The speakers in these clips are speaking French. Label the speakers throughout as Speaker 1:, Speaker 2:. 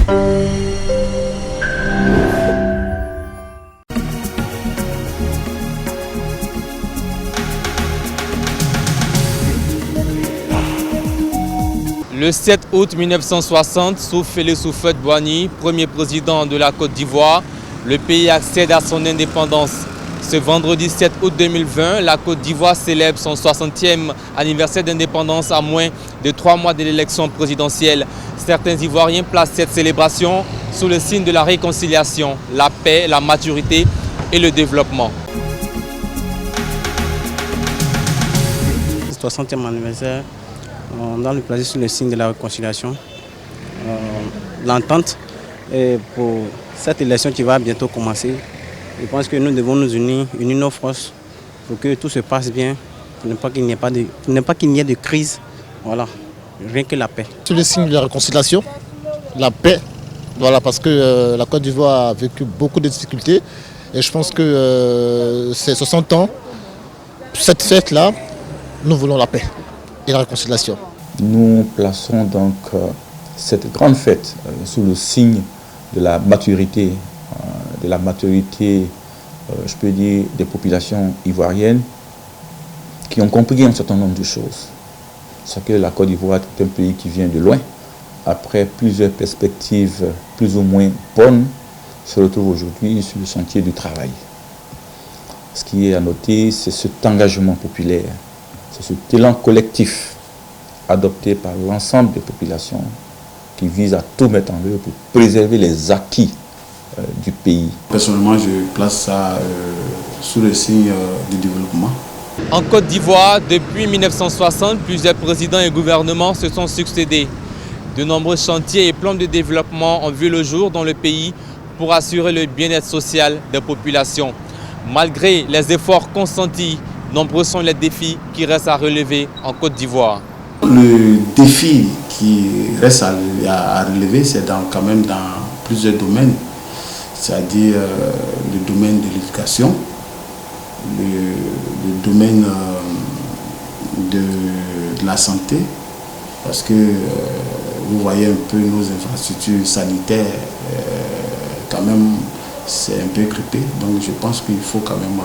Speaker 1: Le 7 août 1960, sous Félix Houphouët-Boigny, premier président de la Côte d'Ivoire, le pays accède à son indépendance. Ce vendredi 7 août 2020, la Côte d'Ivoire célèbre son 60e anniversaire d'indépendance à moins de 3 mois de l'élection présidentielle. Certains Ivoiriens placent cette célébration sous le signe de la réconciliation, la paix, la maturité et le développement.
Speaker 2: Le 60e anniversaire, on doit le placer sous le signe de la réconciliation, l'entente. Et pour cette élection qui va bientôt commencer, je pense que nous devons nous unir nos forces pour que tout se passe bien, pour ne pas qu'il n'y ait de crise. Voilà, rien que la paix.
Speaker 3: Sous le signe de la réconciliation, la paix, voilà, parce que la Côte d'Ivoire a vécu beaucoup de difficultés. Et je pense que ces 60 ans, cette fête-là, nous voulons la paix et la réconciliation.
Speaker 4: Nous plaçons donc cette grande fête sous le signe de la maturité, je peux dire, des populations ivoiriennes qui ont compris un certain nombre de choses. C'est que la Côte d'Ivoire est un pays qui vient de loin. Après plusieurs perspectives plus ou moins bonnes, se retrouve aujourd'hui sur le chantier du travail. Ce qui est à noter, c'est cet engagement populaire, c'est cet élan collectif adopté par l'ensemble des populations qui vise à tout mettre en œuvre pour préserver les acquis du pays.
Speaker 5: Personnellement, je place ça sous le signe du développement.
Speaker 1: En Côte d'Ivoire, depuis 1960, plusieurs présidents et gouvernements se sont succédés. De nombreux chantiers et plans de développement ont vu le jour dans le pays pour assurer le bien-être social des populations. Malgré les efforts consentis, nombreux sont les défis qui restent à relever en Côte d'Ivoire.
Speaker 5: Le défi qui reste à relever, c'est quand même dans plusieurs domaines, c'est-à-dire le domaine de l'éducation, le domaine de la santé, parce que vous voyez un peu nos infrastructures sanitaires, quand même c'est un peu crépé, donc je pense qu'il faut quand même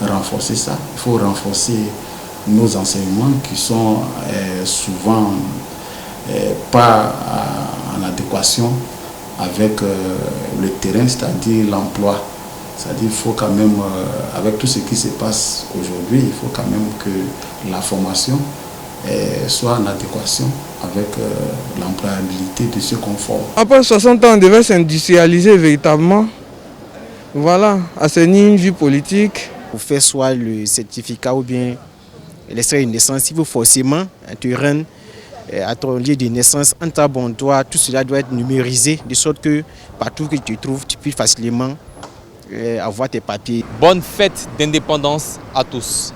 Speaker 5: renforcer ça, il faut renforcer nos enseignements qui sont souvent pas en adéquation avec le terrain, c'est-à-dire l'emploi. C'est-à-dire qu'il faut quand même, avec tout ce qui se passe aujourd'hui, il faut quand même que la formation soit en adéquation avec l'employabilité de ceux qu'on forme.
Speaker 6: Après 60 ans, on devait s'industrialiser véritablement. Voilà, assainir une vie politique.
Speaker 2: Pour faire soit le certificat ou bien l'extrait de naissance, il faut forcément un terrain à ton lieu de naissance, en ta bon droit, tout cela doit être numérisé, de sorte que partout que tu te trouves, tu puisses facilement avoir tes papiers.
Speaker 1: Bonne fête d'indépendance à tous.